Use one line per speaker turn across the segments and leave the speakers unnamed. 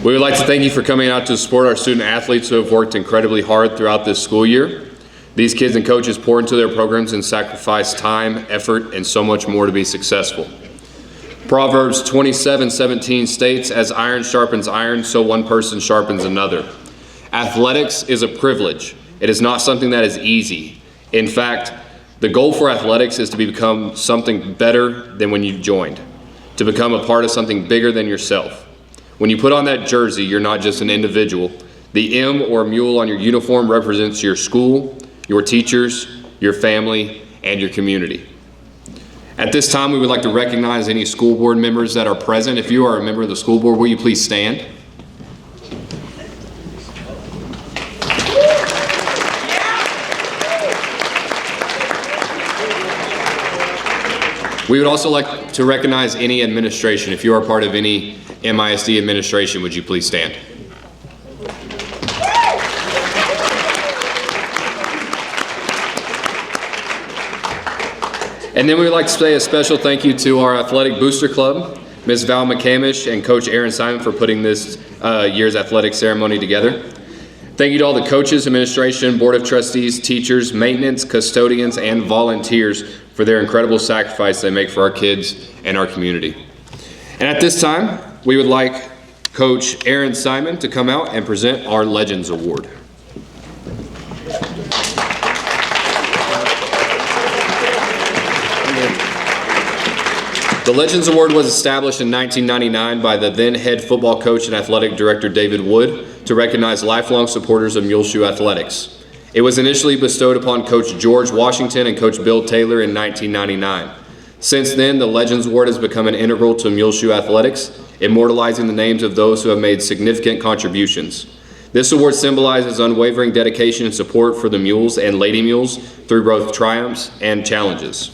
We would like to thank you for coming out to support our student athletes who have worked incredibly hard throughout this school year. These kids and coaches pour into their programs and sacrifice time, effort, and so much more to be successful. Proverbs 27:17 states, "As iron sharpens iron, so one person sharpens another." Athletics is a privilege. It is not something that is easy. In fact, the goal for athletics is to become something better than when you joined, to become a part of something bigger than yourself. When you put on that jersey, you're not just an individual. The M or mule on your uniform represents your school, your teachers, your family, and your community. At this time, we would like to recognize any school board members that are present. If you are a member of the school board, will you please stand? We would also like to recognize any administration. If you are part of any MISD administration, would you please stand? And then we would like to say a special thank you to our athletic booster club, Ms. Val McCamish and Coach Aaron Simon for putting this year's athletic ceremony together. Thank you to all the coaches, administration, board of trustees, teachers, maintenance, custodians, and volunteers for their incredible sacrifice they make for our kids and our community. And at this time, we would like Coach Aaron Simon to come out and present our Legends Award. The Legends Award was established in 1999 by the then head football coach and athletic director David Wood to recognize lifelong supporters of Muleshoe athletics. It was initially bestowed upon Coach George Washington and Coach Bill Taylor in 1999. Since then, the Legends Award has become an integral to Muleshoe athletics, immortalizing the names of those who have made significant contributions. This award symbolizes unwavering dedication and support for the Mules and Lady Mules through both triumphs and challenges.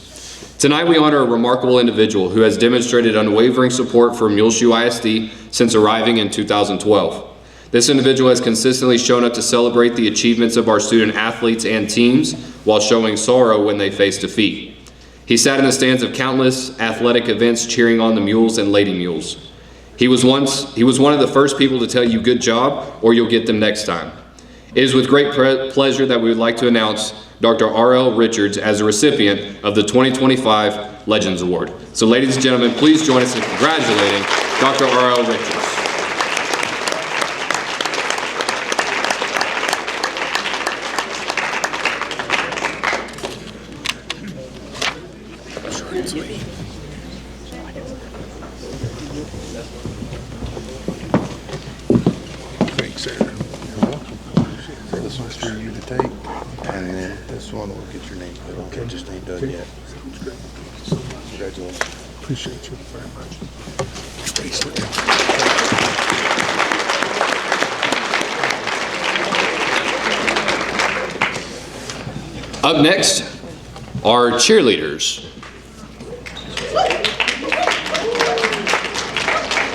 Tonight we honor a remarkable individual who has demonstrated unwavering support for Muleshoe ISD since arriving in 2012. This individual has consistently shown up to celebrate the achievements of our student athletes and teams while showing sorrow when they face defeat. He sat in the stands of countless athletic events cheering on the Mules and Lady Mules. He was one of the first people to tell you good job or you'll get them next time. It is with great pleasure that we would like to announce Dr. R.L. Richards as a recipient of the 2025 Legends Award. So ladies and gentlemen, please join us in congratulating Dr. R.L. Richards.
Thanks, sir. You're welcome. This one's for you to take, and then this one will get your name put on. It just ain't done yet. Congratulations. Appreciate you very much.
Up next are cheerleaders.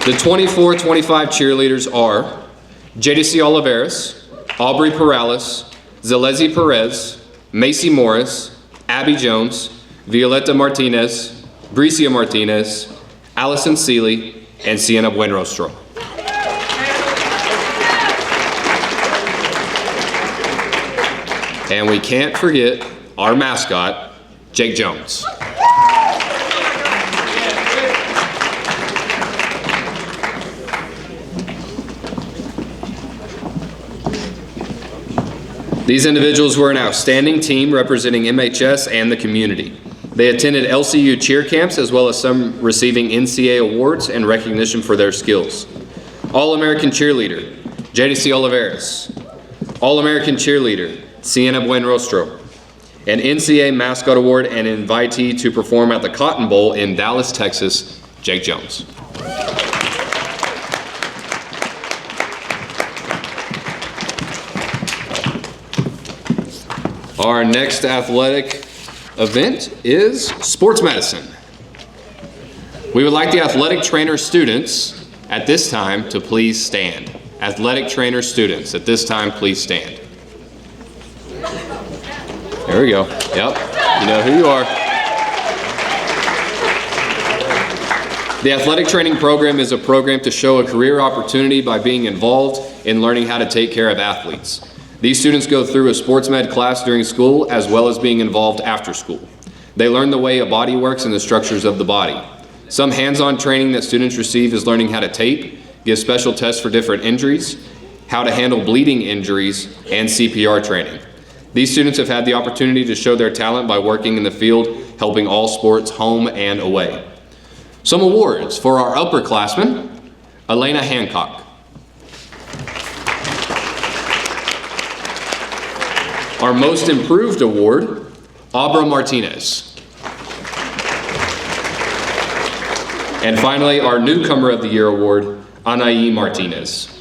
The 24-25 cheerleaders are JDC Oliveras, Aubrey Perales, Zalezi Perez, Macy Morris, Abby Jones, Violetta Martinez, Bricia Martinez, Allison Seeley, and Sienna Buenrostro. And we can't forget our mascot, Jake Jones. These individuals were an outstanding team representing MHS and the community. They attended LCU cheer camps as well as some receiving NCAA awards and recognition for their skills. All-American cheerleader, JDC Oliveras. All-American cheerleader, Sienna Buenrostro. An NCAA mascot award and invitee to perform at the Cotton Bowl in Dallas, Texas, Jake Jones. Our next athletic event is sports medicine. We would like the athletic trainer students at this time to please stand. Athletic trainer students at this time, please stand. There we go. Yep, you know who you are. The athletic training program is a program to show a career opportunity by being involved in learning how to take care of athletes. These students go through a sports med class during school as well as being involved after school. They learn the way a body works and the structures of the body. Some hands-on training that students receive is learning how to tape, give special tests for different injuries, how to handle bleeding injuries, and CPR training. These students have had the opportunity to show their talent by working in the field, helping all sports home and away. Some awards for our upperclassmen: Elena Hancock. Our Most Improved Award, Abra Martinez. And finally, our Newcomer of the Year Award, Anaí Martinez.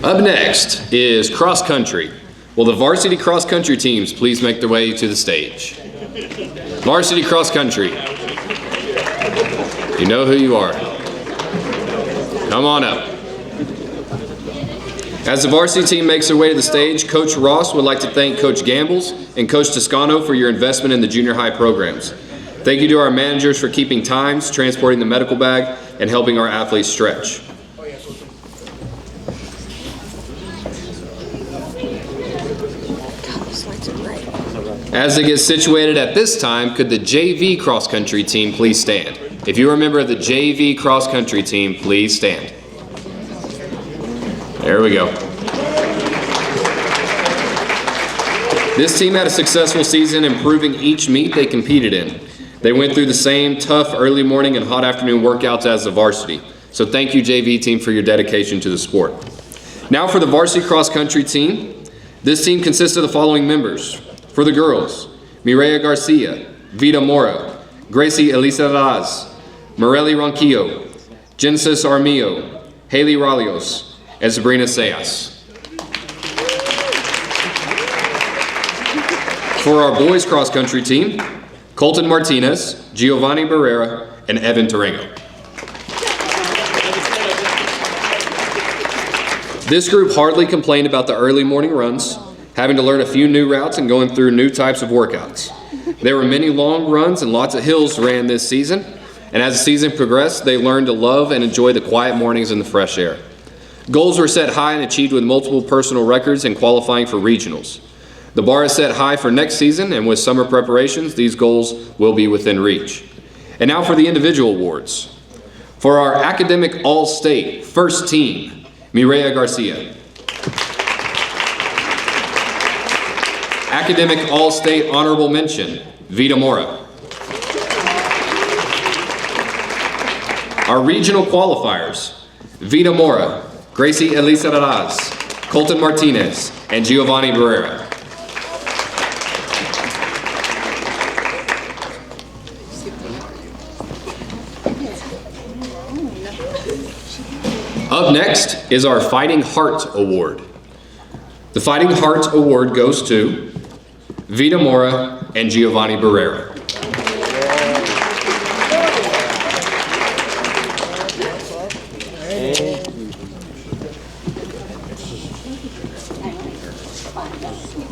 Up next is cross country. Will the varsity cross country teams please make their way to the stage? Varsity cross country. You know who you are. Come on up. As the varsity team makes their way to the stage, Coach Ross would like to thank Coach Gambles and Coach Toscano for your investment in the junior high programs. Thank you to our managers for keeping times, transporting the medical bag, and helping our athletes stretch. As they get situated at this time, could the JV cross country team please stand? If you are a member of the JV cross country team, please stand. There we go. This team had a successful season, improving each meet they competed in. They went through the same tough early morning and hot afternoon workouts as the varsity. So thank you, JV team, for your dedication to the sport. Now for the varsity cross country team. This team consists of the following members. For the girls, Mireya Garcia, Vida Mora, Gracie Elisa Raz, Morelli Ronquillo, Genesis Armillo, Haley Ralios, and Sabrina Sayas. For our boys cross country team, Colton Martinez, Giovanni Barrera, and Evan Tarango. This group hardly complained about the early morning runs, having to learn a few new routes and going through new types of workouts. There were many long runs and lots of hills ran this season, and as the season progressed, they learned to love and enjoy the quiet mornings and the fresh air. Goals were set high and achieved with multiple personal records and qualifying for regionals. The bar is set high for next season, and with summer preparations, these goals will be within reach. And now for the individual awards. For our academic all-state first team, Mireya Garcia. Academic All-State Honorable Mention, Vida Mora. Our regional qualifiers, Vida Mora, Gracie Elisa Raz, Colton Martinez, and Giovanni Barrera. Up next is our Fighting Heart Award. The Fighting Heart Award goes to Vida Mora and Giovanni Barrera.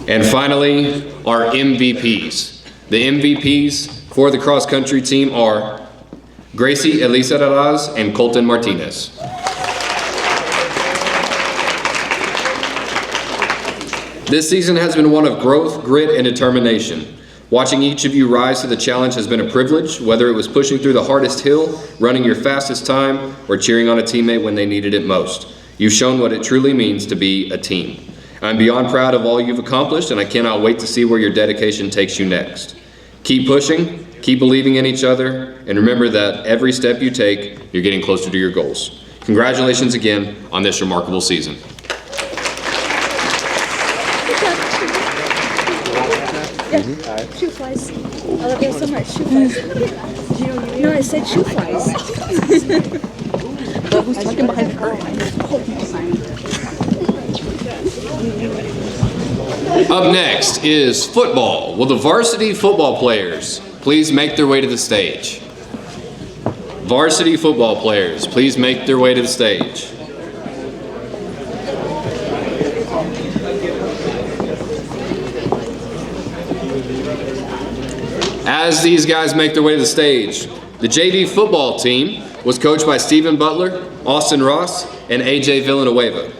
And finally, our MVPs. The MVPs for the cross-country team are Gracie Elisa Raz and Colton Martinez. This season has been one of growth, grit, and determination. Watching each of you rise to the challenge has been a privilege, whether it was pushing through the hardest hill, running your fastest time, or cheering on a teammate when they needed it most. You've shown what it truly means to be a team. I'm beyond proud of all you've accomplished, and I cannot wait to see where your dedication takes you next. Keep pushing, keep believing in each other, and remember that every step you take, you're getting closer to your goals. Congratulations again on this remarkable season.
Yeah. Shoe flies. I love you so much. Shoe flies. No, I said shoe flies. But who's talking behind the curtain?
Up next is football. Will the varsity football players please make their way to the stage? Varsity football players, please make their way to the stage. As these guys make their way to the stage, the JV football team was coached by Stephen Butler, Austin Ross, and AJ Villanueva.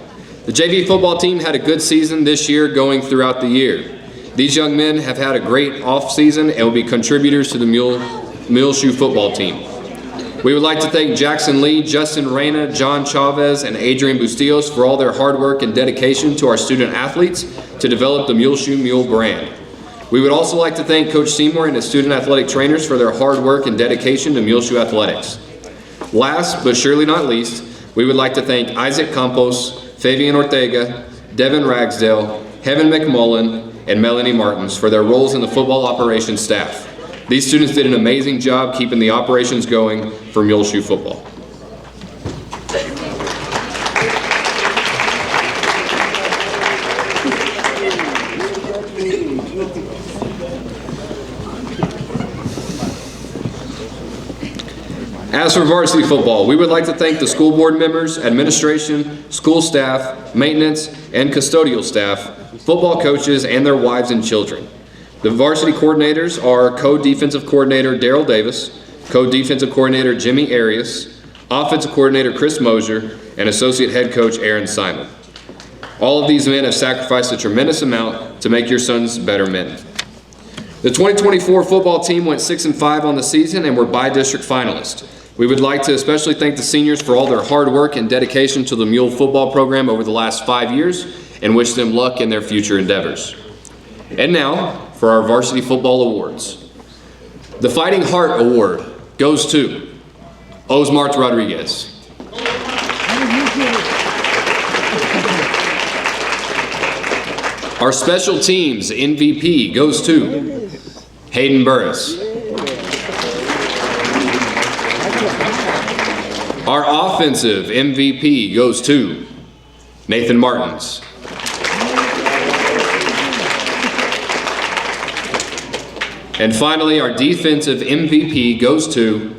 The JV football team had a good season this year going throughout the year. These young men have had a great off-season and will be contributors to the Muleshoe football team. We would like to thank Jackson Lee, Justin Reyna, John Chavez, and Adrian Bustillos for all their hard work and dedication to our student athletes to develop the Muleshoe Mule brand. We would also like to thank Coach Seymour and his student athletic trainers for their hard work and dedication to Muleshoe athletics. Last but surely not least, we would like to thank Isaac Campos, Fabian Ortega, Devin Ragsdale, Heaven McMullen, and Melanie Martins for their roles in the football operations staff. These students did an amazing job keeping the operations going for Muleshoe football. As for varsity football, we would like to thank the school board members, administration, school staff, maintenance, and custodial staff, football coaches, and their wives and children. The varsity coordinators are co-defensive coordinator Daryl Davis, co-defensive coordinator Jimmy Arias, offensive coordinator Chris Mosier, and associate head coach Aaron Simon. All of these men have sacrificed a tremendous amount to make your sons better men. The 2024 football team went 6-5 on the season and were by-district finalists. We would like to especially thank the seniors for all their hard work and dedication to the Mule football program over the last 5 years and wish them luck in their future endeavors. And now for our varsity football awards. The Fighting Heart Award goes to Osmart Rodriguez. Our special teams MVP goes to Hayden Burris. Our offensive MVP goes to Nathan Martins. And finally, our defensive MVP goes to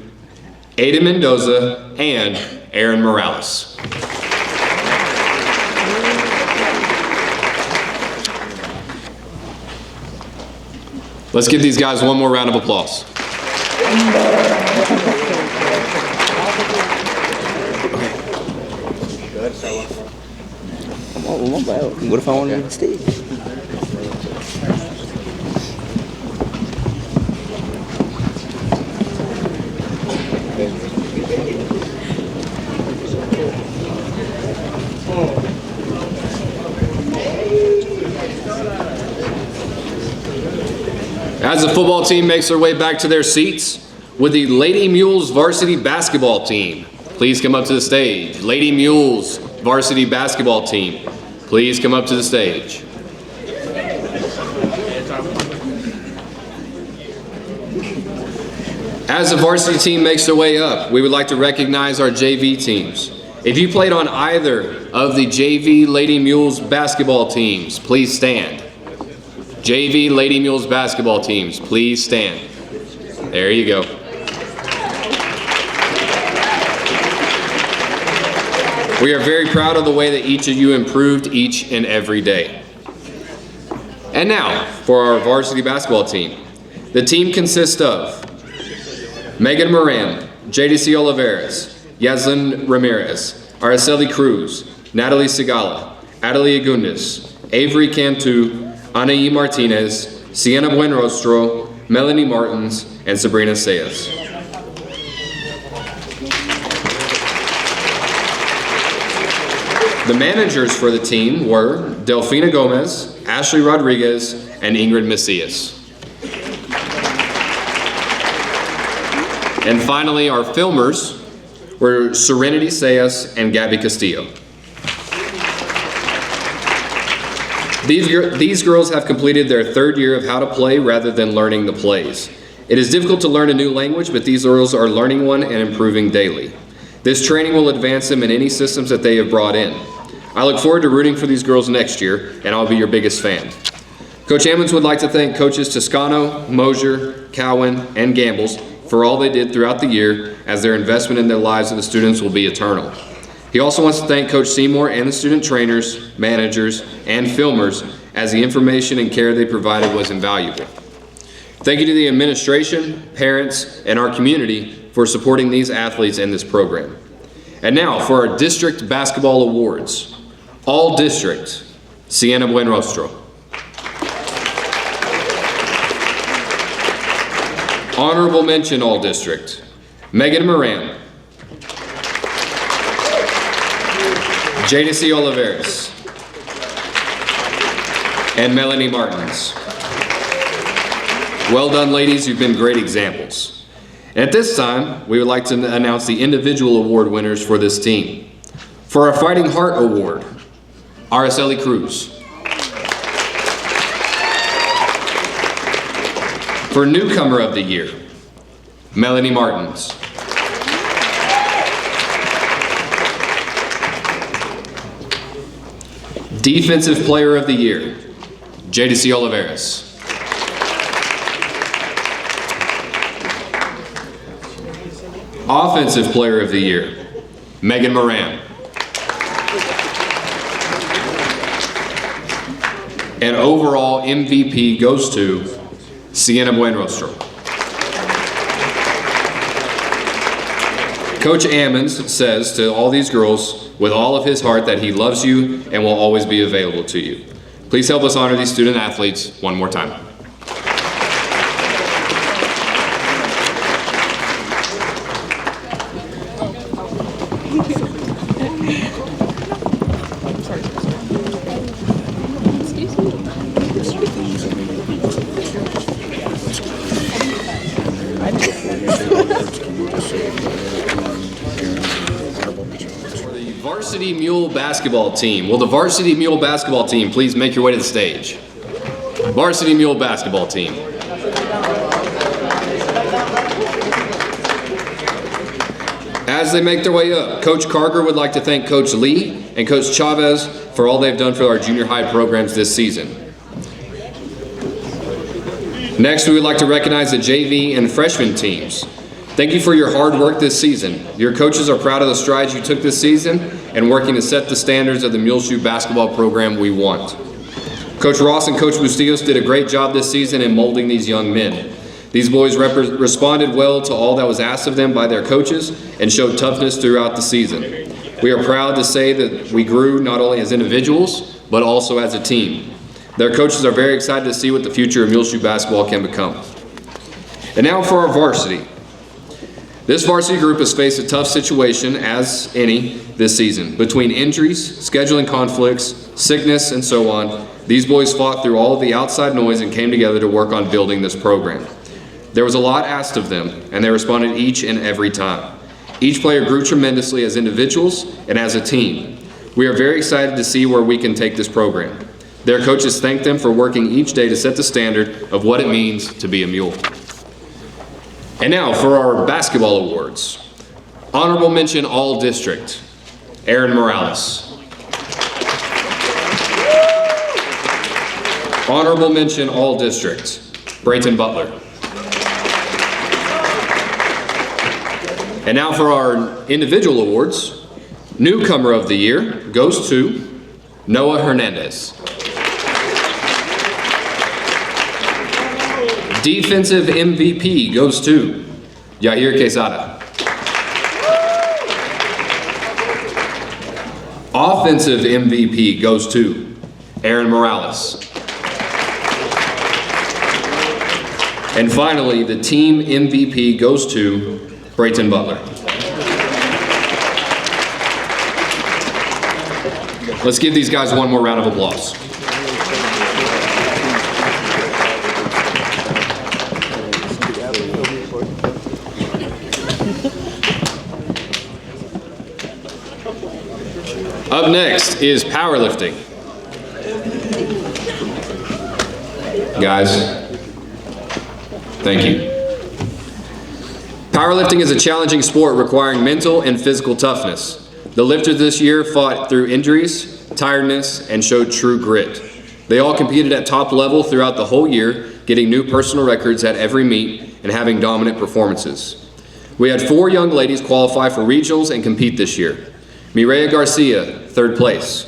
Aiden Mendoza and Aaron Morales. Let's give these guys one more round of applause.
What if I want to leave the stage?
As the football team makes their way back to their seats, would the Lady Mules varsity basketball team please come up to the stage? Lady Mules varsity basketball team, please come up to the stage. As the varsity team makes their way up, we would like to recognize our JV teams. If you played on either of the JV Lady Mules basketball teams, please stand. JV Lady Mules basketball teams, please stand. There you go. We are very proud of the way that each of you improved each and every day. And now for our varsity basketball team. The team consists of Megan Moran, JDC Oliveras, Yaslin Ramirez, Araceli Cruz, Natalie Sigala, Adelia Gundis, Avery Cantu, Anaí Martinez, Sienna Buenrostro, Melanie Martins, and Sabrina Sayas. The managers for the team were Delfina Gomez, Ashley Rodriguez, and Ingrid Macias. And finally, our filmers were Serenity Sayas and Gabby Castillo. These girls have completed their third year of how to play rather than learning the plays. It is difficult to learn a new language, but these girls are learning one and improving daily. This training will advance them in any systems that they have brought in. I look forward to rooting for these girls next year, and I'll be your biggest fan. Coach Ammons would like to thank coaches Toscano, Mosier, Cowan, and Gambles for all they did throughout the year, as their investment in the lives of the students will be eternal. He also wants to thank Coach Seymour and the student trainers, managers, and filmers, as the information and care they provided was invaluable. Thank you to the administration, parents, and our community for supporting these athletes and this program. And now for our district basketball awards. All district, Sienna Buenrostro. Honorable mention all district, Megan Moran. Jadacy Oliveras. And Melanie Martins. Well done, ladies, you've been great examples. And at this time, we would like to announce the individual award winners for this team. For our Fighting Heart Award, Araceli Cruz. For Newcomer of the Year, Melanie Martins. Defensive Player of the Year, Jadacy Oliveras. Offensive Player of the Year, Megan Moran. And overall MVP goes to Sienna Buenrostro. Coach Ammons says to all these girls with all of his heart that he loves you and will always be available to you. Please help us honor these student athletes one more time. Varsity Mule basketball team. Will the Varsity Mule basketball team please make your way to the stage? Varsity Mule basketball team. As they make their way up, Coach Carger would like to thank Coach Lee and Coach Chavez for all they've done for our junior high programs this season. Next, we would like to recognize the JV and freshman teams. Thank you for your hard work this season. Your coaches are proud of the strides you took this season and working to set the standards of the Muleshoe basketball program we want. Coach Ross and Coach Bustillos did a great job this season in molding these young men. These boys responded well to all that was asked of them by their coaches and showed toughness throughout the season. We are proud to say that we grew not only as individuals, but also as a team. Their coaches are very excited to see what the future of Muleshoe basketball can become. And now for our varsity. This varsity group has faced a tough situation, as any, this season. Between injuries, scheduling conflicts, sickness, and so on, these boys fought through all of the outside noise and came together to work on building this program. There was a lot asked of them, and they responded each and every time. Each player grew tremendously as individuals and as a team. We are very excited to see where we can take this program. Their coaches thank them for working each day to set the standard of what it means to be a mule. And now for our basketball awards. Honorable mention all district, Aaron Morales. Honorable mention all district, Brayton Butler. And now for our individual awards. Newcomer of the Year goes to Noah Hernandez. Defensive MVP goes to Yair Quesada. Offensive MVP goes to Aaron Morales. And finally, the team MVP goes to Brayton Butler. Let's give these guys one more round of applause. Up next is powerlifting. Guys, thank you. Powerlifting is a challenging sport requiring mental and physical toughness. The lifters this year fought through injuries, tiredness, and showed true grit. They all competed at top level throughout the whole year, getting new personal records at every meet and having dominant performances. We had 4 young ladies qualify for regionals and compete this year. Mireya Garcia, 3rd place.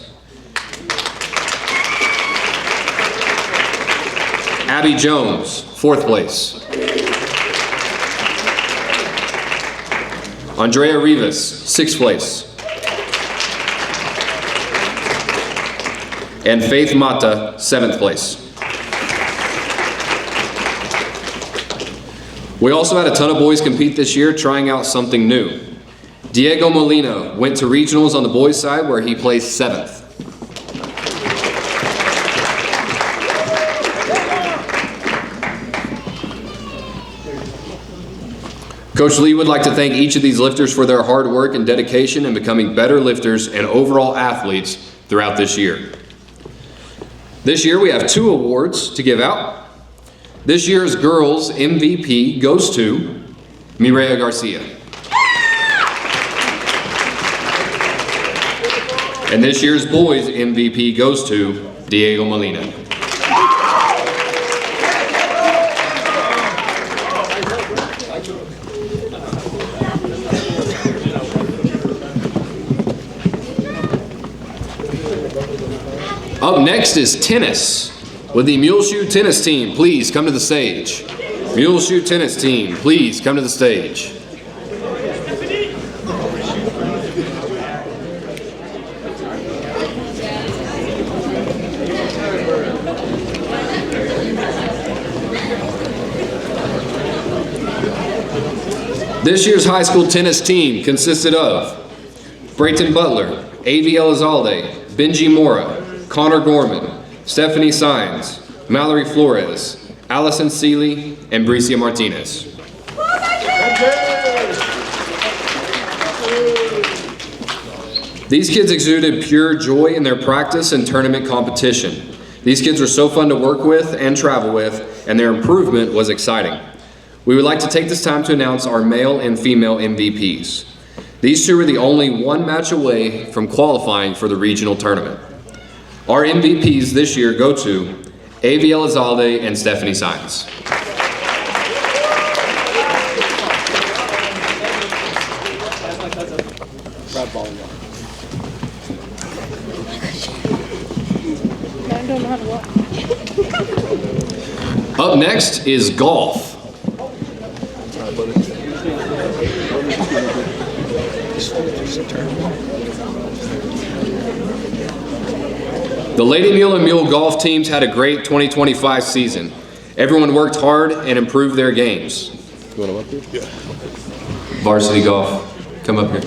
Abby Jones, 4th place. Andrea Rivas, 6th place. And Faith Mata, 7th place. We also had a ton of boys compete this year, trying out something new. Diego Molina went to regionals on the boys' side where he placed 7th. Coach Lee would like to thank each of these lifters for their hard work and dedication in becoming better lifters and overall athletes throughout this year. This year we have 2 awards to give out. This year's girls MVP goes to Mireya Garcia. And this year's boys MVP goes to Diego Molina. Up next is tennis. Would the Muleshoe tennis team please come to the stage? Muleshoe tennis team, please come to the stage. This year's high school tennis team consisted of Brayton Butler, A.V. Elizalde, Benji Mora, Connor Gorman, Stephanie Sines, Mallory Flores, Allison Seeley, and Bricia Martinez. These kids exuded pure joy in their practice and tournament competition. These kids were so fun to work with and travel with, and their improvement was exciting. We would like to take this time to announce our male and female MVPs. These 2 are the only 1 match away from qualifying for the regional tournament. Our MVPs this year go to A.V. Elizalde and Stephanie Sines. Up next is golf. The Lady Mule and Mule golf teams had a great 2025 season. Everyone worked hard and improved their games. You want them up here? Yeah. Varsity golf, come up here.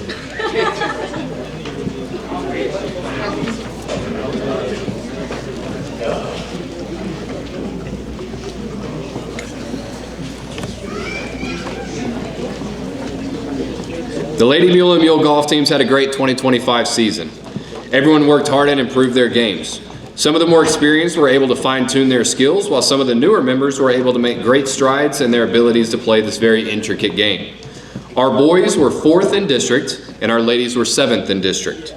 The Lady Mule and Mule golf teams had a great 2025 season. Everyone worked hard and improved their games. Some of the more experienced were able to fine-tune their skills, while some of the newer members were able to make great strides in their abilities to play this very intricate game. Our boys were 4th in district, and our ladies were 7th in district.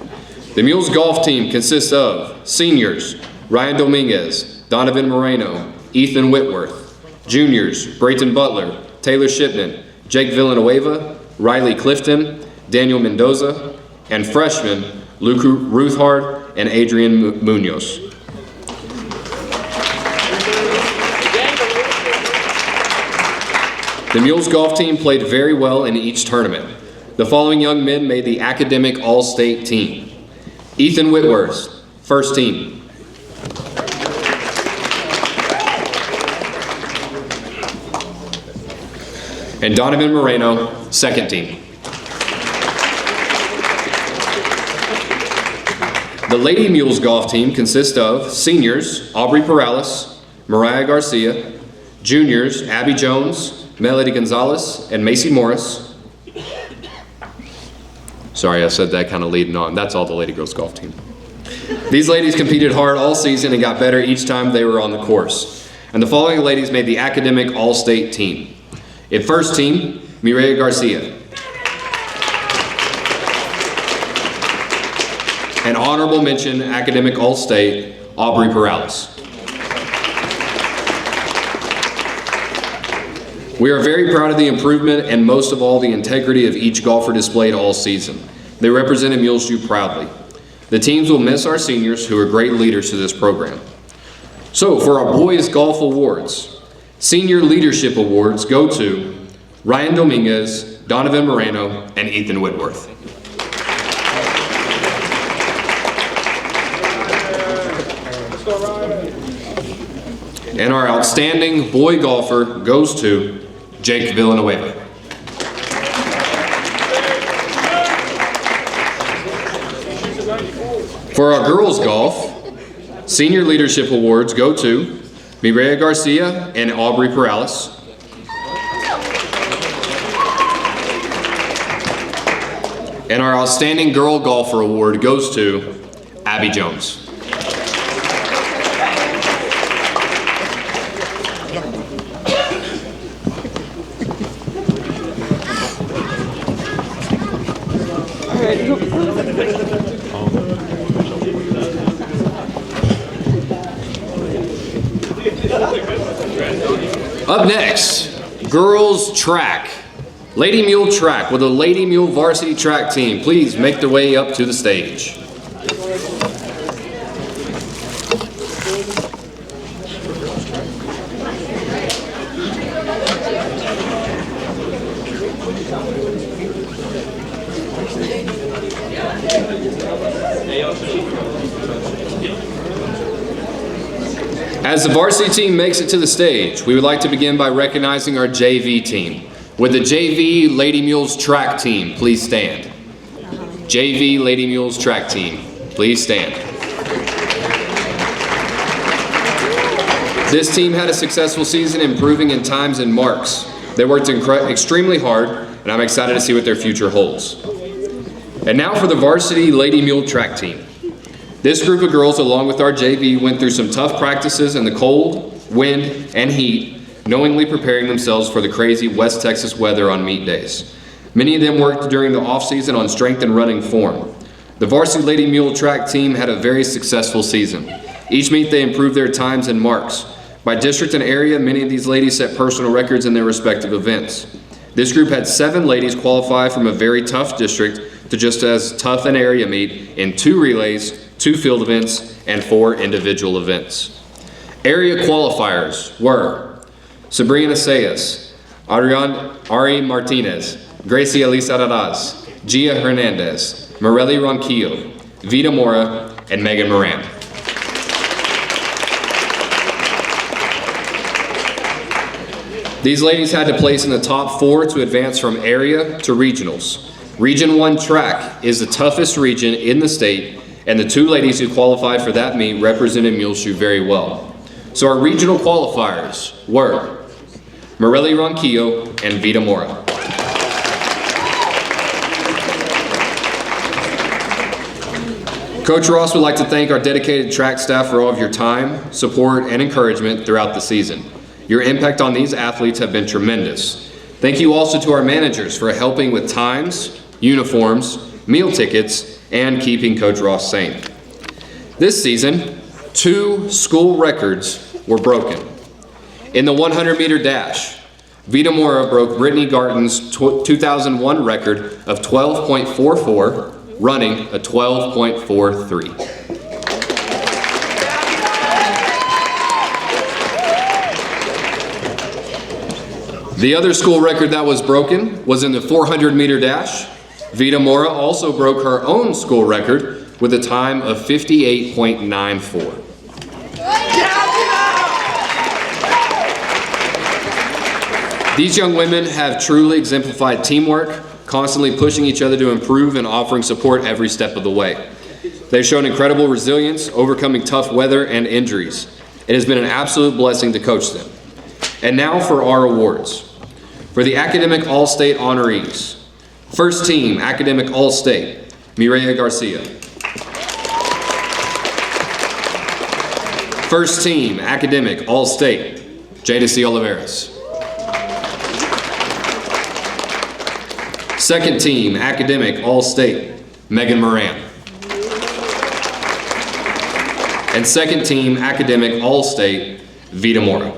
The Mules golf team consists of seniors, Ryan Dominguez, Donovan Moreno, Ethan Whitworth, juniors, Brayton Butler, Taylor Shipman, Jake Villanueva, Riley Clifton, Daniel Mendoza, and freshmen, Luke Ruthard and Adrian Munoz. The Mules golf team played very well in each tournament. The following young men made the academic all-state team. Ethan Whitworth, 1st team. And Donovan Moreno, 2nd team. The Lady Mules golf team consists of seniors, Aubrey Perales, Mariah Garcia, juniors, Abby Jones, Melody Gonzalez, and Macy Morris. Sorry, I said that kind of leading on. That's all the Lady Girls golf team. These ladies competed hard all season and got better each time they were on the course. And the following ladies made the Academic All-State team. In first team, Mireya Garcia. An honorable mention, Academic All-State, Aubrey Perales. We are very proud of the improvement and most of all the integrity of each golfer displayed all season. They represented Muleshoe proudly. The teams will miss our seniors who are great leaders to this program. So for our boys golf awards, Senior Leadership Awards go to Ryan Dominguez, Donovan Moreno, and Ethan Whitworth. And our outstanding boy golfer goes to Jake Villanueva. For our girls golf, Senior Leadership Awards go to Mireya Garcia and Aubrey Perales. And our Outstanding Girl Golfer Award goes to Abby Jones. Up next, girls track. Lady Mule track with the Lady Mule varsity track team. Please make their way up to the stage. As the varsity team makes it to the stage, we would like to begin by recognizing our JV team. With the JV Lady Mules track team, please stand. JV Lady Mules track team, please stand. This team had a successful season, improving in times and marks. They worked extremely hard, and I'm excited to see what their future holds. And now for the varsity Lady Mule track team. This group of girls, along with our JV, went through some tough practices in the cold, wind, and heat, knowingly preparing themselves for the crazy West Texas weather on meet days. Many of them worked during the off-season on strength and running form. The varsity Lady Mule track team had a very successful season. Each meet they improved their times and marks. By district and area, many of these ladies set personal records in their respective events. This group had 7 ladies qualify from a very tough district to just as tough an area meet in 2 relays, 2 field events, and 4 individual events. Area qualifiers were Sabrina Sayas, Ari Martinez, Gracie Elisa Raraz, Gia Hernandez, Morelli Ronquillo, Vita Mora, and Megan Moran. These ladies had to place in the top 4 to advance from area to regionals. Region 1 track is the toughest region in the state, and the 2 ladies who qualified for that meet represented Muleshoe very well. So our regional qualifiers were Morelli Ronquillo and Vita Mora. Coach Ross would like to thank our dedicated track staff for all of your time, support, and encouragement throughout the season. Your impact on these athletes have been tremendous. Thank you also to our managers for helping with times, uniforms, meal tickets, and keeping Coach Ross sane. This season, 2 school records were broken. In the 100-meter dash, Vita Mora broke Brittany Garton's 2001 record of 12.44, running a 12.43. The other school record that was broken was in the 400-meter dash. Vita Mora also broke her own school record with a time of 58.94. These young women have truly exemplified teamwork, constantly pushing each other to improve and offering support every step of the way. They've shown incredible resilience, overcoming tough weather and injuries. It has been an absolute blessing to coach them. And now for our awards. For the Academic All-State honorees, First Team Academic All-State, Mireya Garcia. First Team Academic All-State, Jadacy Oliveras. Second team, Academic All-State, Megan Moran. And second team, Academic All-State, Vita Mora.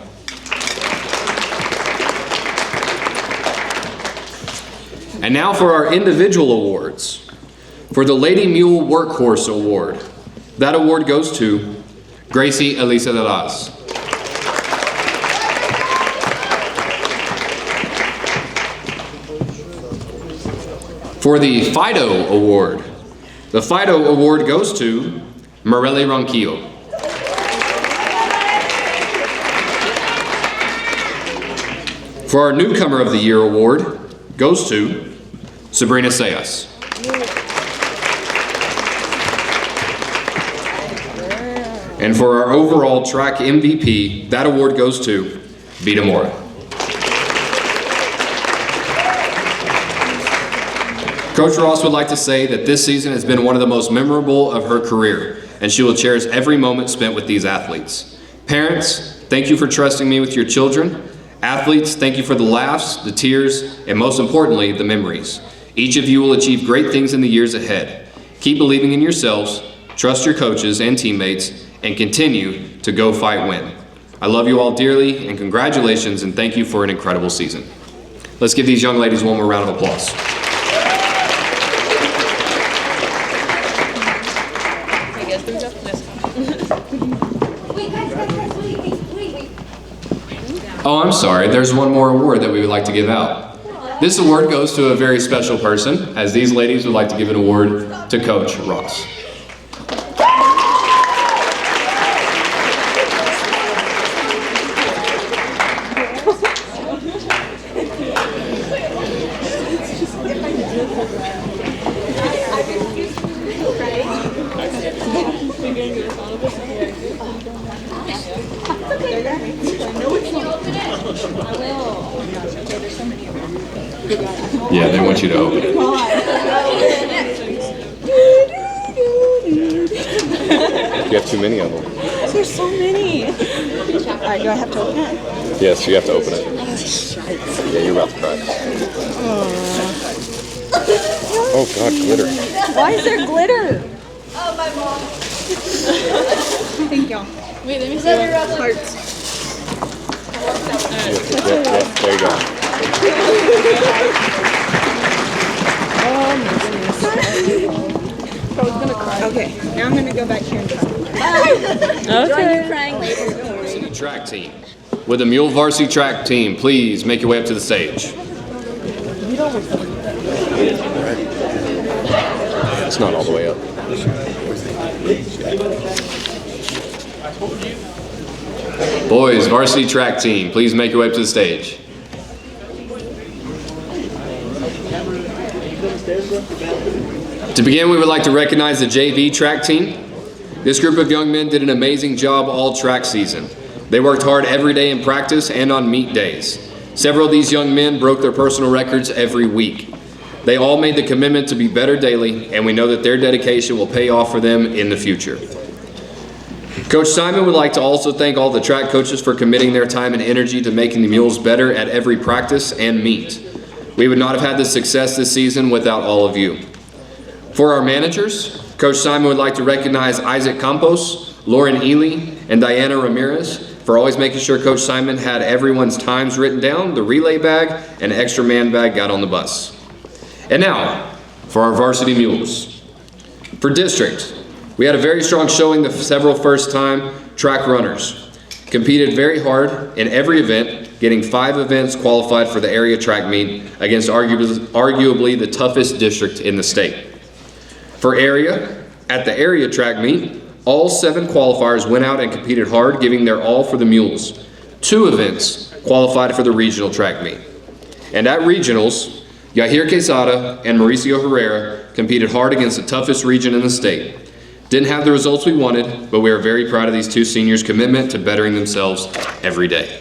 And now for our individual awards. For the Lady Mule Workhorse Award, that award goes to Gracie Elisa de Las. For the Fido Award, the Fido Award goes to Morelli Ronquillo. For our Newcomer of the Year Award goes to Sabrina Sayas. And for our overall track MVP, that award goes to Vita Mora. Coach Ross would like to say that this season has been one of the most memorable of her career, and she will cherish every moment spent with these athletes. Parents, thank you for trusting me with your children. Athletes, thank you for the laughs, the tears, and most importantly, the memories. Each of you will achieve great things in the years ahead. Keep believing in yourselves, trust your coaches and teammates, and continue to go fight win. I love you all dearly, and congratulations, and thank you for an incredible season. Let's give these young ladies one more round of applause. Oh, I'm sorry, there's one more award that we would like to give out. This award goes to a very special person, as these ladies would like to give an award to Coach Ross. Yeah, they want you to open it. You have too many of them.
There's so many. All right, do I have to open it?
Yes, you have to open it. Yeah, you're about to cry. Oh God, glitter.
Why is there glitter? Oh, my mom. Thank y'all. Wait, let me see your hearts.
Yep, there you go.
Oh my goodness. I was gonna cry. Okay, now I'm gonna go back here and cry. Join you crying later.
Varsity track team. With the Mule Varsity track team, please make your way up to the stage. It's not all the way up. Boys, varsity track team, please make your way up to the stage. To begin, we would like to recognize the JV track team. This group of young men did an amazing job all track season. They worked hard every day in practice and on meet days. Several of these young men broke their personal records every week. They all made the commitment to be better daily, and we know that their dedication will pay off for them in the future. Coach Simon would like to also thank all the track coaches for committing their time and energy to making the Mules better at every practice and meet. We would not have had the success this season without all of you. For our managers, Coach Simon would like to recognize Isaac Campos, Lauren Ely, and Diana Ramirez for always making sure Coach Simon had everyone's times written down, the relay bag, and extra man bag got on the bus. And now, for our varsity Mules. For district, we had a very strong showing of several first-time track runners. Competed very hard in every event, getting 5 events qualified for the area track meet against arguably the toughest district in the state. For area, at the area track meet, all 7 qualifiers went out and competed hard, giving their all for the Mules. 2 events qualified for the regional track meet. And at regionals, Yahir Quesada and Mauricio Herrera competed hard against the toughest region in the state. Didn't have the results we wanted, but we are very proud of these 2 seniors' commitment to bettering themselves every day.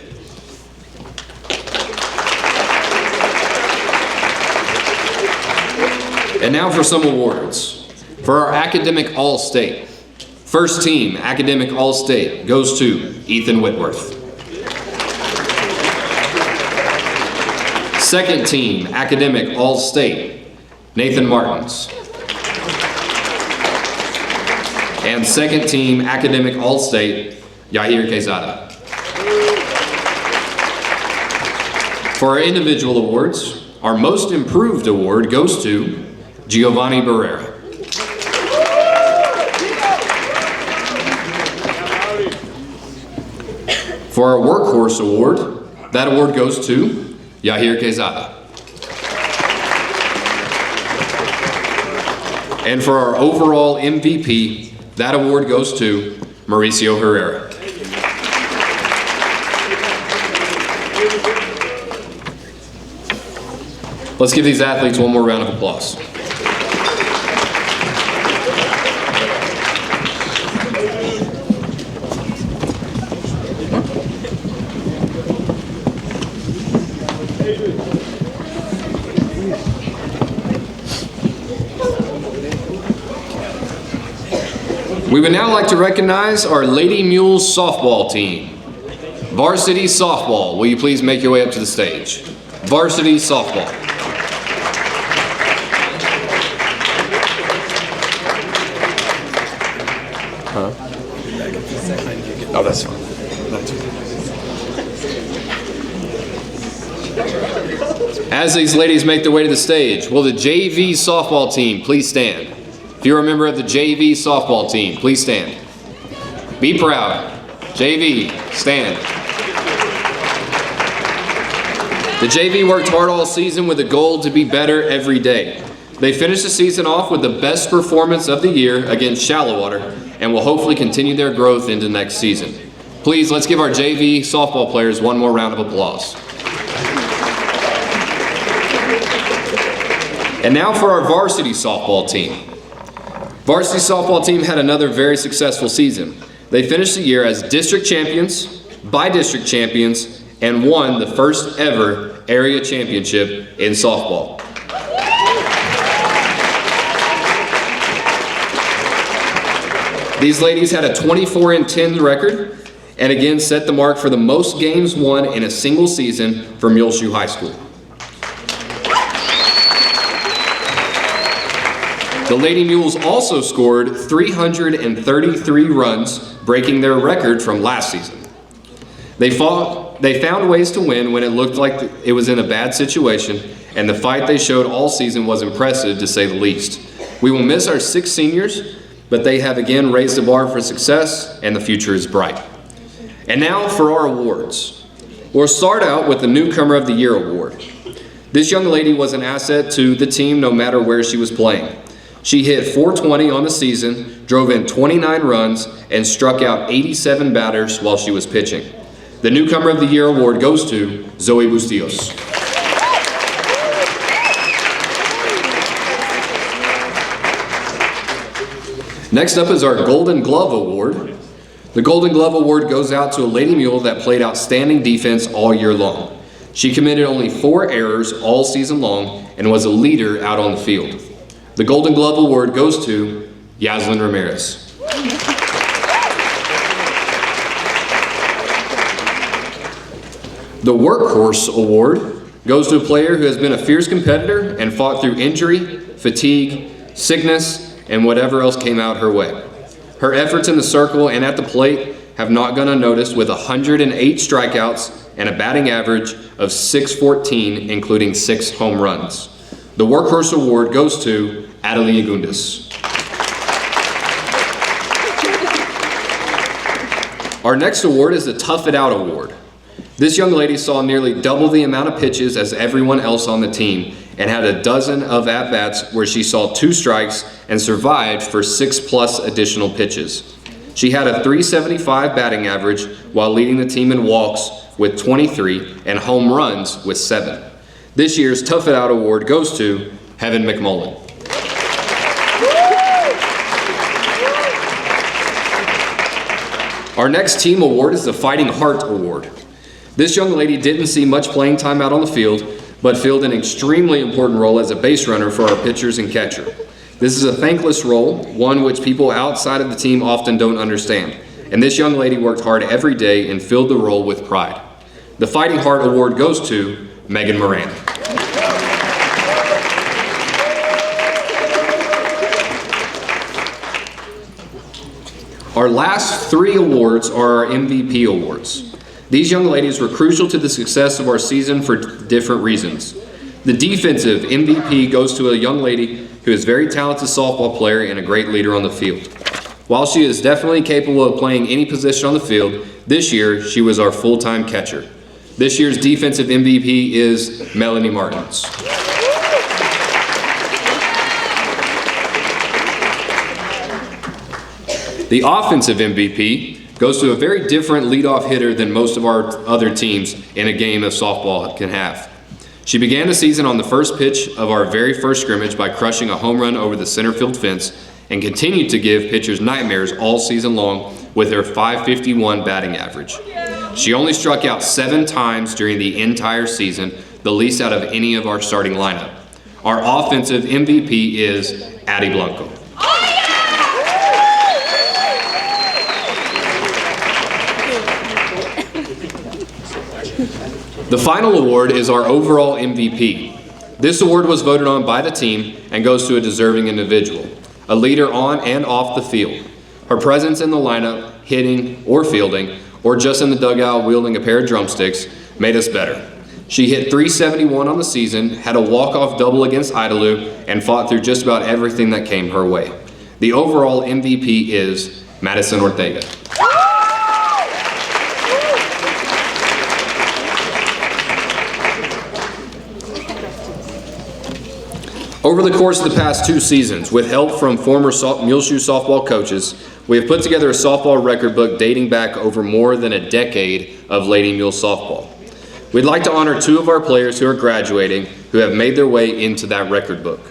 And now for some awards. For our Academic All-State. First team Academic All-State goes to Ethan Whitworth. Second team, academic All-State, Nathan Martins. And second team, academic All-State, Yahir Quezada. For our individual awards, our most improved award goes to Giovanni Barrera. For our workhorse award, that award goes to Yahir Quezada. And for our overall MVP, that award goes to Mauricio Herrera. Let's give these athletes one more round of applause. We would now like to recognize our Lady Mules softball team. Varsity softball, will you please make your way up to the stage? Varsity softball.
Oh, that's fine.
As these ladies make their way to the stage, will the JV softball team please stand? If you're a member of the JV softball team, please stand. Be proud. JV, stand. The JV worked hard all season with a goal to be better every day. They finished the season off with the best performance of the year against Shallowater and will hopefully continue their growth into next season. Please, let's give our JV softball players one more round of applause. And now for our varsity softball team. Varsity softball team had another very successful season. They finished the year as district champions, by-district champions, and won the first ever area championship in softball. These ladies had a 24-10 record and again set the mark for the most games won in a single season for Muleshoe High School. The Lady Mules also scored 333 runs, breaking their record from last season. They found ways to win when it looked like it was in a bad situation, and the fight they showed all season was impressive to say the least. We will miss our 6 seniors, but they have again raised the bar for success, and the future is bright. And now for our awards. We'll start out with the Newcomer of the Year award. This young lady was an asset to the team no matter where she was playing. She hit .420 on the season, drove in 29 runs, and struck out 87 batters while she was pitching. The Newcomer of the Year award goes to Zoe Bustillos. Next up is our Golden Glove Award. The Golden Glove Award goes out to a Lady Mule that played outstanding defense all year long. She committed only 4 errors all season long and was a leader out on the field. The Golden Glove Award goes to Yaslin Ramirez. The Workhorse Award goes to a player who has been a fierce competitor and fought through injury, fatigue, sickness, and whatever else came out her way. Her efforts in the circle and at the plate have not gone unnoticed with 108 strikeouts and a batting average of .614, including 6 home runs. The Workhorse Award goes to Adelia Gundis. Our next award is the Tough It Out Award. This young lady saw nearly double the amount of pitches as everyone else on the team and had a dozen of at-bats where she saw 2 strikes and survived for 6+ additional pitches. She had a .375 batting average while leading the team in walks with 23 and home runs with 7. This year's Tough It Out Award goes to Heaven McMullen. Our next team award is the Fighting Heart Award. This young lady didn't see much playing time out on the field, but filled an extremely important role as a base runner for our pitchers and catcher. This is a thankless role, one which people outside of the team often don't understand. And this young lady worked hard every day and filled the role with pride. The Fighting Heart Award goes to Megan Moran. Our last 3 awards are our MVP awards. These young ladies were crucial to the success of our season for different reasons. The defensive MVP goes to a young lady who is a very talented softball player and a great leader on the field. While she is definitely capable of playing any position on the field, this year she was our full-time catcher. This year's defensive MVP is Melanie Martins. The offensive MVP goes to a very different leadoff hitter than most of our other teams in a game of softball can have. She began the season on the first pitch of our very first scrimmage by crushing a home run over the center field fence and continued to give pitchers nightmares all season long with her .551 batting average. She only struck out 7 times during the entire season, the least out of any of our starting lineup. Our offensive MVP is Addie Blanco. The final award is our overall MVP. This award was voted on by the team and goes to a deserving individual, a leader on and off the field. Her presence in the lineup, hitting or fielding, or just in the dugout wielding a pair of drumsticks, made us better. She hit .371 on the season, had a walk-off double against Idalou, and fought through just about everything that came her way. The overall MVP is Madison Ortega. Over the course of the past 2 seasons, with help from former Muleshoe softball coaches, we have put together a softball record book dating back over more than a decade of Lady Mule softball. We'd like to honor 2 of our players who are graduating who have made their way into that record book.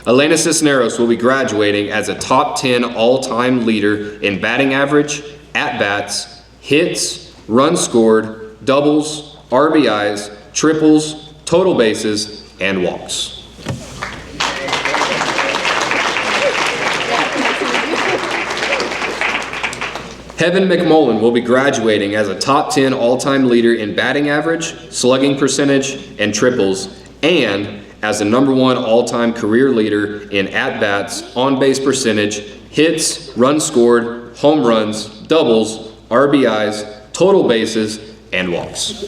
Elena Cisneros will be graduating as a top 10 all-time leader in batting average, at-bats, hits, runs scored, doubles, RBIs, triples, total bases, and walks. Heaven McMullen will be graduating as a top 10 all-time leader in batting average, slugging percentage, and triples, and as the #1 all-time career leader in at-bats, on-base percentage, hits, runs scored, home runs, doubles, RBIs, total bases, and walks.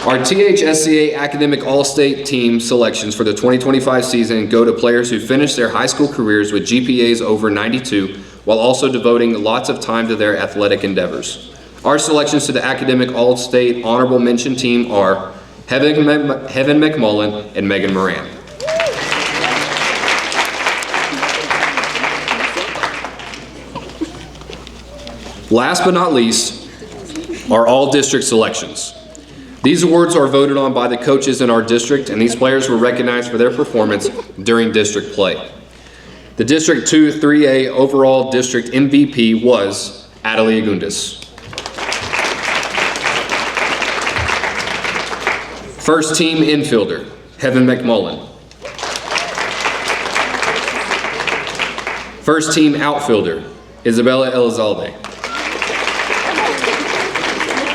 Our THSCA Academic All-State Team selections for the 2025 season go to players who finished their high school careers with GPAs over 92 while also devoting lots of time to their athletic endeavors. Our selections to the Academic All-State Honorable Mention Team are Heaven McMullen and Megan Moran. Last but not least are all district selections. These awards are voted on by the coaches in our district, and these players were recognized for their performance during district play. The District 2 3A overall district MVP was Adelia Gundis. First team infielder, Heaven McMullen. First team outfielder, Isabella Elizalde.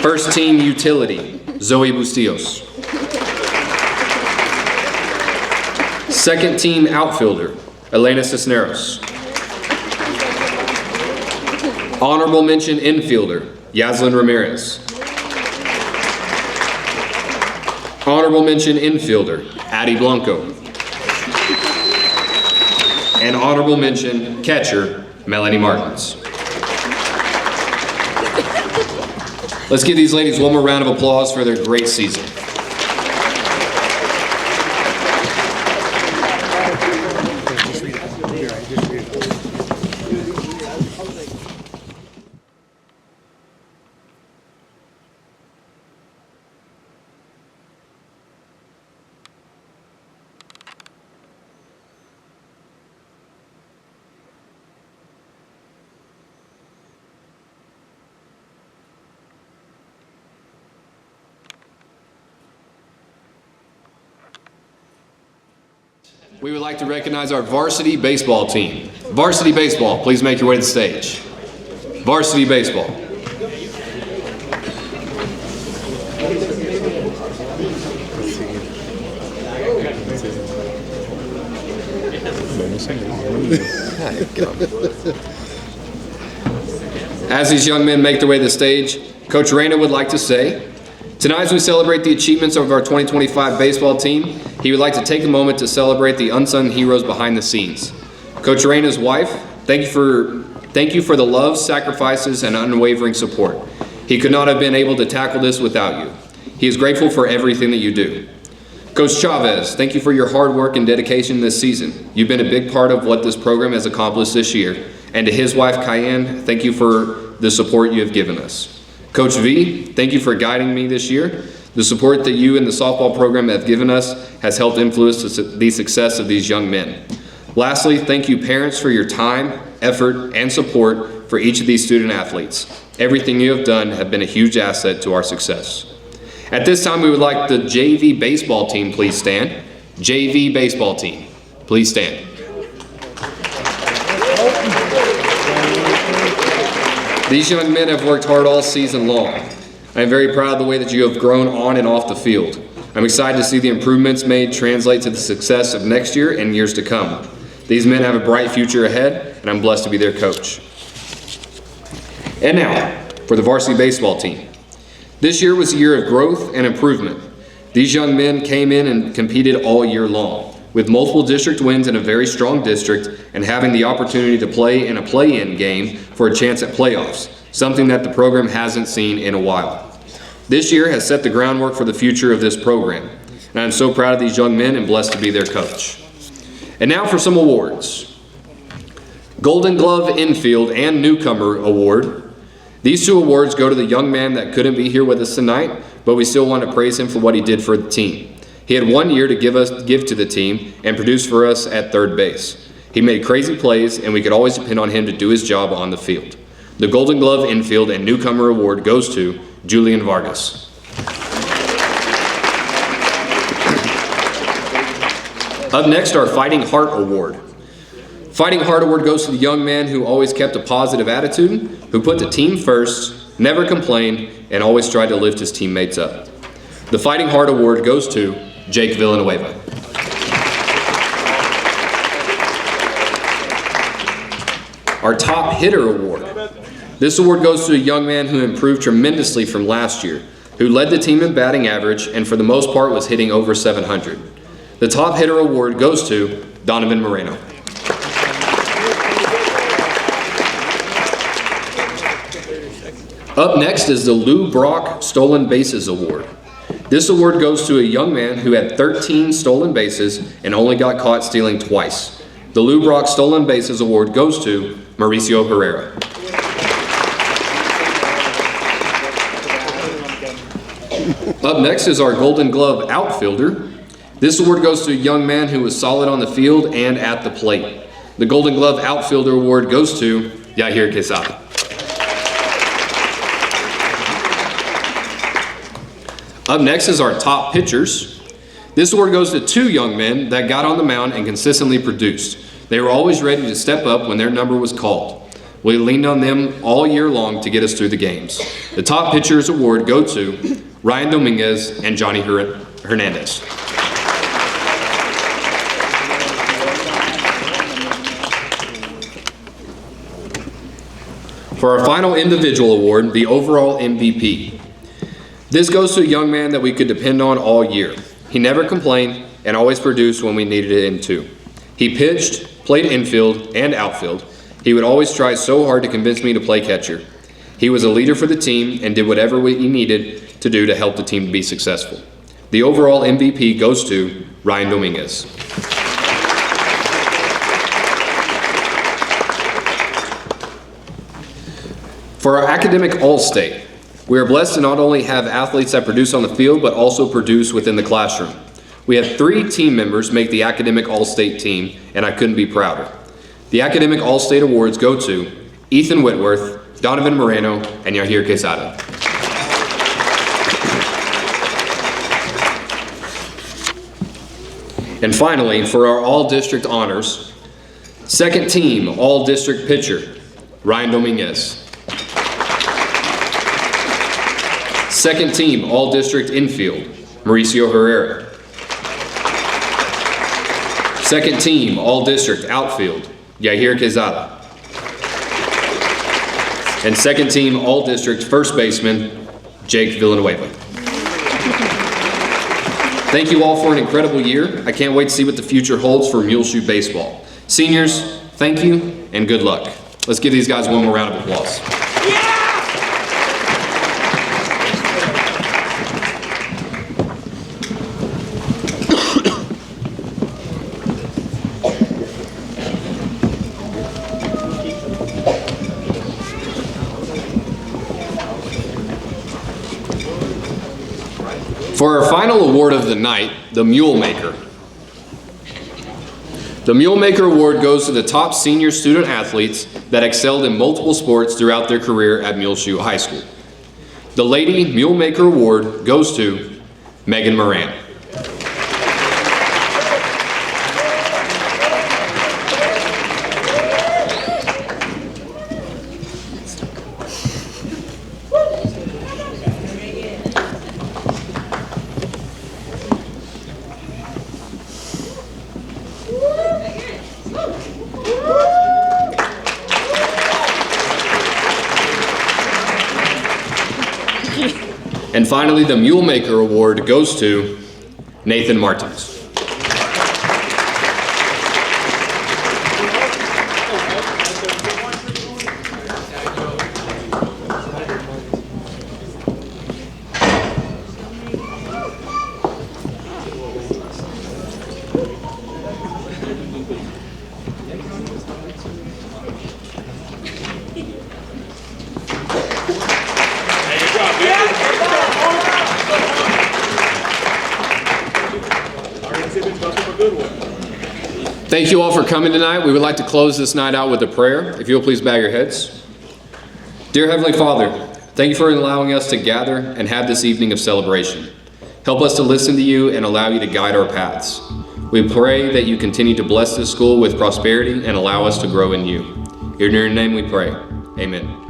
First team utility, Zoe Bustillos. Second team outfielder, Elena Cisneros. Honorable mention infielder, Yaslin Ramirez. Honorable mention infielder, Addie Blanco. And honorable mention catcher, Melanie Martins. Let's give these ladies one more round of applause for their great season. We would like to recognize our varsity baseball team. Varsity baseball, please make your way to the stage. Varsity baseball. As these young men make their way to the stage, Coach Reyna would like to say, tonight as we celebrate the achievements of our 2025 baseball team, he would like to take a moment to celebrate the unsung heroes behind the scenes. Coach Reyna's wife, thank you for the love, sacrifices, and unwavering support. He could not have been able to tackle this without you. He is grateful for everything that you do. Coach Chavez, thank you for your hard work and dedication this season. You've been a big part of what this program has accomplished this year. And to his wife, Cayenne, thank you for the support you have given us. Coach V, thank you for guiding me this year. The support that you and the softball program have given us has helped influence the success of these young men. Lastly, thank you parents for your time, effort, and support for each of these student athletes. Everything you have done have been a huge asset to our success. At this time, we would like the JV baseball team please stand. JV baseball team, please stand. These young men have worked hard all season long. I am very proud of the way that you have grown on and off the field. I'm excited to see the improvements made translate to the success of next year and years to come. These men have a bright future ahead, and I'm blessed to be their coach. And now, for the varsity baseball team. This year was a year of growth and improvement. These young men came in and competed all year long, with multiple district wins in a very strong district and having the opportunity to play in a play-in game for a chance at playoffs, something that the program hasn't seen in a while. This year has set the groundwork for the future of this program, and I'm so proud of these young men and blessed to be their coach. And now for some awards. Golden Glove Infield and Newcomer Award. These two awards go to the young man that couldn't be here with us tonight, but we still want to praise him for what he did for the team. He had 1 year to give to the team and produce for us at third base. He made crazy plays, and we could always depend on him to do his job on the field. The Golden Glove Infield and Newcomer Award goes to Julian Vargas. Up next, our Fighting Heart Award. Fighting Heart Award goes to the young man who always kept a positive attitude, who put the team first, never complained, and always tried to lift his teammates up. The Fighting Heart Award goes to Jake Villanueva. Our Top Hitter Award. This award goes to a young man who improved tremendously from last year, who led the team in batting average and for the most part was hitting over 700. The Top Hitter Award goes to Donovan Moreno. Up next is the Lou Brock Stolen Bases Award. This award goes to a young man who had 13 stolen bases and only got caught stealing twice. The Lou Brock Stolen Bases Award goes to Mauricio Herrera. Up next is our Golden Glove Outfielder. This award goes to a young man who was solid on the field and at the plate. The Golden Glove Outfielder Award goes to Yahir Quesada. Up next is our Top Pitchers. This award goes to two young men that got on the mound and consistently produced. They were always ready to step up when their number was called. We leaned on them all year long to get us through the games. The Top Pitchers Award go to Ryan Dominguez and Johnny Hernandez. For our final individual award, the overall MVP. This goes to a young man that we could depend on all year. He never complained and always produced when we needed him to. He pitched, played infield and outfield. He would always try so hard to convince me to play catcher. He was a leader for the team and did whatever he needed to do to help the team be successful. The overall MVP goes to Ryan Dominguez. For our Academic All-State, we are blessed to not only have athletes that produce on the field, but also produce within the classroom. We had 3 team members make the Academic All-State team, and I couldn't be prouder. The Academic All-State Awards go to Ethan Whitworth, Donovan Moreno, and Yahir Quesada. And finally, for our All-District Honors, second team All-District Pitcher, Ryan Dominguez. Second team All-District Infield, Mauricio Herrera. Second team, all district, outfield, Yahir Quezada. And second team, all district, first baseman, Jake Villanueva. Thank you all for an incredible year. I can't wait to see what the future holds for Muleshoe baseball. Seniors, thank you and good luck. Let's give these guys one more round of applause. For our final award of the night, the Mule Maker. The Mule Maker Award goes to the top senior student athletes that excelled in multiple sports throughout their career at Muleshoe High School. The Lady Mule Maker Award goes to Megan Moran. And finally, the Mule Maker Award goes to Nathan Martins. Thank you all for coming tonight. We would like to close this night out with a prayer. If you'll please bow your heads. Dear Heavenly Father, thank you for allowing us to gather and have this evening of celebration. Help us to listen to you and allow you to guide our paths. We pray that you continue to bless this school with prosperity and allow us to grow in you. In your name we pray. Amen.